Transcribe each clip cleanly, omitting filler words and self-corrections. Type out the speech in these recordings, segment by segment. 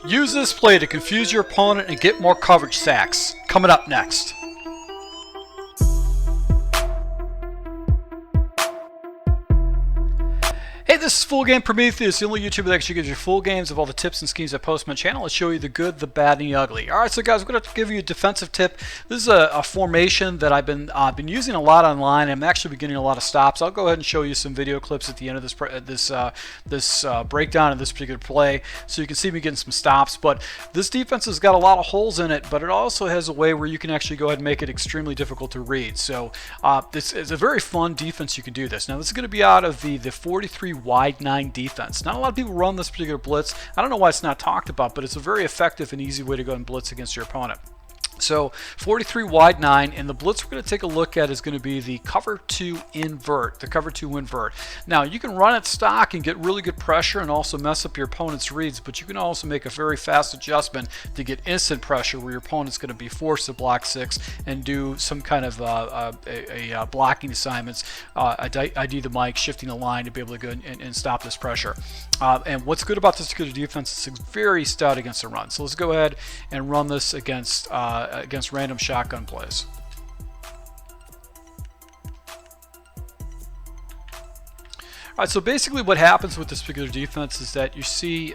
Use this play to confuse your opponent and get more coverage sacks. Coming up next. Hey, this is Full Game Prometheus, the only YouTuber that actually gives you full games of all the tips and schemes I post on my channel. I'll show you the good, the bad, and the ugly. Alright, so guys, I'm going to give you a defensive tip. This is a formation that I've been using a lot online. I'm actually getting a lot of stops. I'll go ahead and show you some video clips at the end of this breakdown of this particular play, so you can see me getting some stops. But this defense has got a lot of holes in it, but it also has a way where you can actually go ahead and make it extremely difficult to read. So this is a very fun defense. You can do this. Now, this is going to be out of the 43 wide 9 defense. Not a lot of people run this particular blitz. I don't know why it's not talked about, but it's a very effective and easy way to go and blitz against your opponent. So 43 wide 9, and the blitz we're going to take a look at is going to be the cover 2 invert, the cover 2 invert. Now, you can run it stock and get really good pressure and also mess up your opponent's reads, but you can also make a very fast adjustment to get instant pressure where your opponent's going to be forced to block 6 and do some kind of blocking assignments, ID the mic, shifting the line to be able to go and stop this pressure. And what's good about this particular defense is it's very stout against the run. So let's go ahead and run this against random shotgun plays. All right, so basically what happens with this particular defense is that you see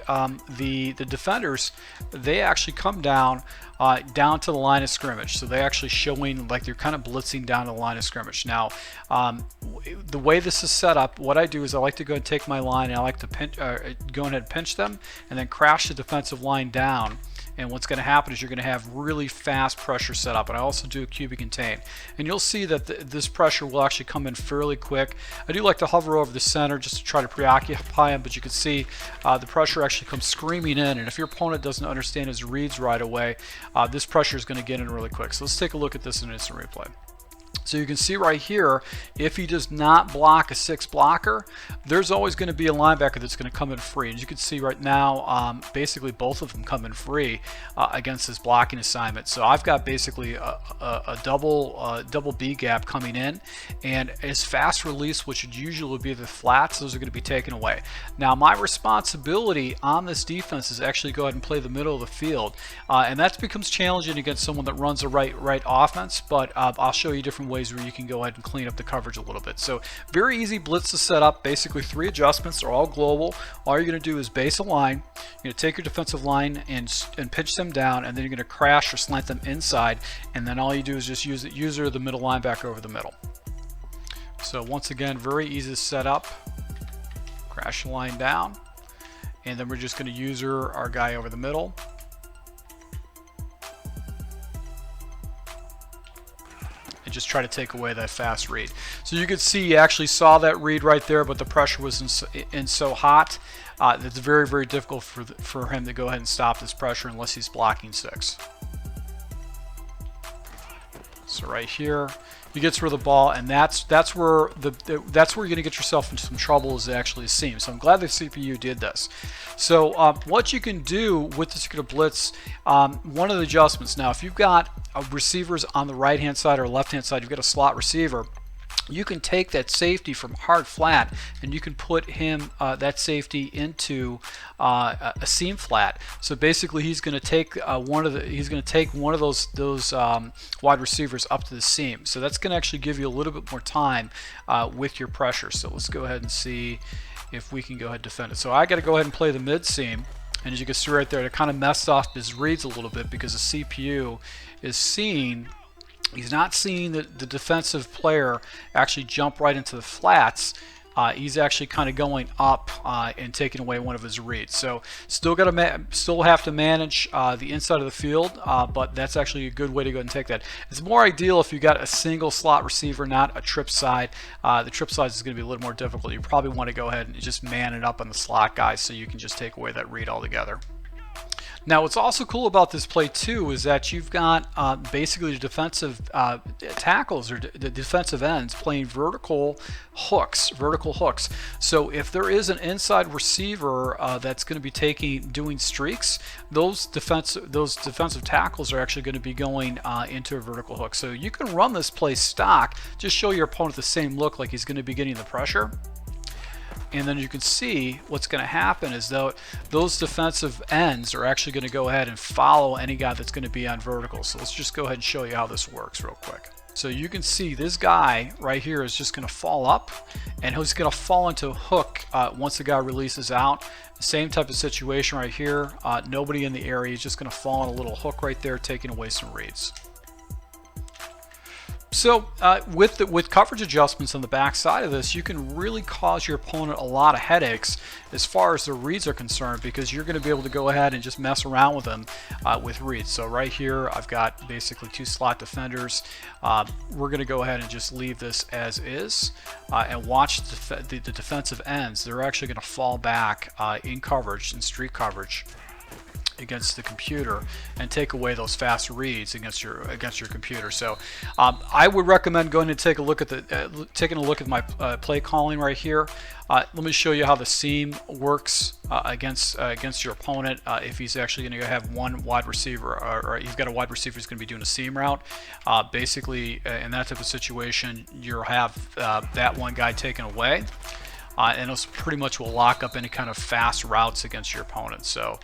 the defenders, they actually come down to the line of scrimmage. So they're actually showing like they're kind of blitzing down to the line of scrimmage. Now, the way this is set up, what I do is I like to go and take my line and I like to go ahead and pinch them and then crash the defensive line down. And what's going to happen is you're going to have really fast pressure set up. And I also do a QB contain. And you'll see that this pressure will actually come in fairly quick. I do like to hover over the center just to try to preoccupy him, but you can see the pressure actually comes screaming in. And if your opponent doesn't understand his reads right away, this pressure is going to get in really quick. So let's take a look at this in instant replay. So you can see right here, if he does not block a 6 blocker, there's always going to be a linebacker that's going to come in free. And you can see right now, basically both of them come in free against this blocking assignment. So I've got basically a double B gap coming in, and his fast release, which would usually be the flats, those are going to be taken away. Now, my responsibility on this defense is actually go ahead and play the middle of the field, and that becomes challenging against someone that runs a right offense. But I'll show you different ways where you can go ahead and clean up the coverage a little bit. So very easy blitz to set up. Basically 3 adjustments. They're all global. All you're going to do is base a line. You're going to take your defensive line and pitch them down, and then you're going to crash or slant them inside, and then all you do is just use the middle linebacker over the middle. So once again, very easy to set up. Crash the line down, and then we're just going to use our guy over the middle. And just try to take away that fast read. So you can see he actually saw that read right there, but the pressure was in so hot that it's very, very difficult for him to go ahead and stop this pressure unless he's blocking 6. So right here, he gets rid of the ball, and that's where you're going to get yourself into some trouble, is actually a seam. So I'm glad the CPU did this. So what you can do with this particular blitz, one of the adjustments. Now, if you've got receivers on the right hand side or left hand side, you've got a slot receiver, you can take that safety from hard flat and you can put him that safety into a seam flat. So basically, he's going to take one of those wide receivers up to the seam. So that's going to actually give you a little bit more time with your pressure. So let's go ahead and see if we can go ahead and defend it. So I got to go ahead and play the mid seam. And as you can see right there, it kind of messed off his reads a little bit because the CPU is seeing. He's not seeing the defensive player actually jump right into the flats. He's actually kind of going up and taking away one of his reads. So still have to manage the inside of the field, but that's actually a good way to go and take that. It's more ideal if you got a single slot receiver, not a trip side. The trip side is going to be a little more difficult. You probably want to go ahead and just man it up on the slot guys so you can just take away that read altogether. Now, what's also cool about this play too is that you've got basically the defensive tackles or the defensive ends playing vertical hooks. So if there is an inside receiver that's going to be doing streaks, those defensive tackles are actually going to be going into a vertical hook. So you can run this play stock, just show your opponent the same look like he's going to be getting the pressure. And then you can see what's going to happen is though those defensive ends are actually going to go ahead and follow any guy that's going to be on vertical. So let's just go ahead and show you how this works real quick. So you can see this guy right here is just going to fall up, and he's going to fall into a hook once the guy releases out. Same type of situation right here. Nobody in the area is just going to fall in a little hook right there, taking away some reads. So with coverage adjustments on the back side of this, you can really cause your opponent a lot of headaches as far as the reads are concerned, because you're going to be able to go ahead and just mess around with them with reads. So right here I've got basically 2 slot defenders. We're going to go ahead and just leave this as is and watch the defensive ends. They're actually going to fall back in coverage, in street coverage, against the computer, and take away those fast reads against your computer. So I would recommend going and take a look at taking a look at my play calling right here. Let me show you how the seam works against your opponent. If he's actually going to have one wide receiver, or you've got a wide receiver who's going to be doing a seam route, basically in that type of situation, you'll have that one guy taken away. And it pretty much will lock up any kind of fast routes against your opponent. So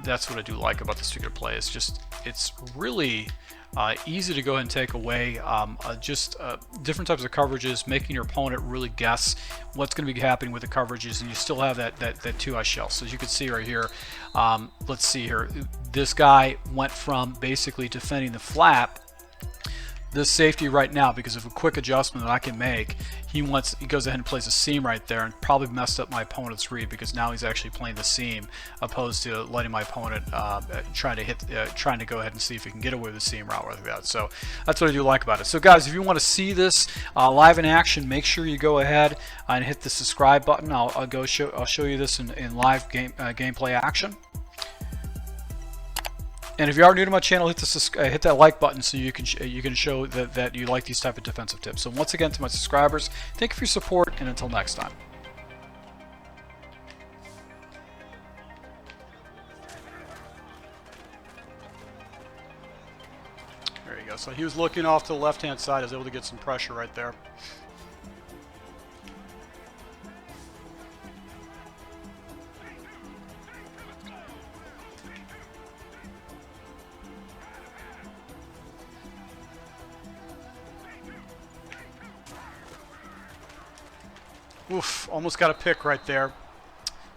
that's what I do like about this particular play. It's really easy to go ahead and take away different types of coverages, making your opponent really guess what's going to be happening with the coverages, and you still have that 2 eye shell. So as you can see right here, let's see here, this guy went from basically defending the flap, this safety right now, because of a quick adjustment that I can make, he goes ahead and plays a seam right there, and probably messed up my opponent's read, because now he's actually playing the seam opposed to letting my opponent trying to go ahead and see if he can get away with the seam route like that. So that's what I do like about it. So guys, if you want to see this live in action, make sure you go ahead and hit the subscribe button. I'll show you this in live gameplay action. And if you are new to my channel, hit that like button so you can show that you like these type of defensive tips. So once again, to my subscribers, thank you for your support, and until next time. There you go. So he was looking off to the left-hand side. I was able to get some pressure right there. Oof, almost got a pick right there.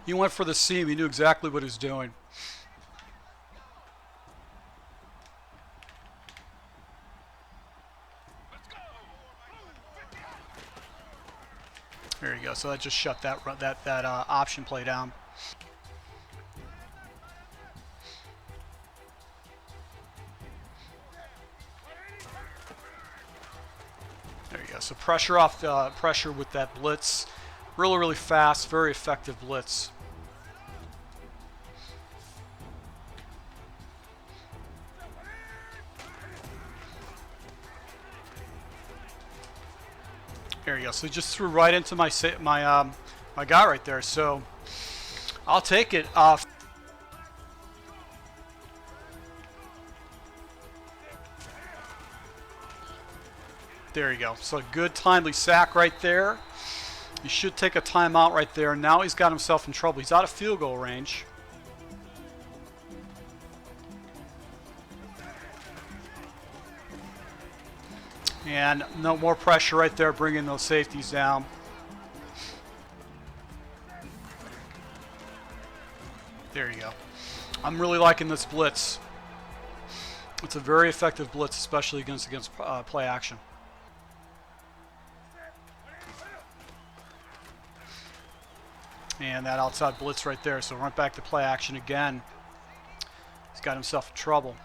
He went for the seam. He knew exactly what he was doing. There you go. So that just shut that option play down. There you go. So pressure off pressure with that blitz. Really fast, very effective blitz. There you go. So he just threw right into my guy right there. So I'll take it. There you go. So a good timely sack right there. He should take a timeout right there. Now he's got himself in trouble. He's out of field goal range. And no more pressure right there, bringing those safeties down. There you go. I'm really liking this blitz. It's a very effective blitz, especially against play action. And that outside blitz right there. So right back to play action again. He's got himself in trouble.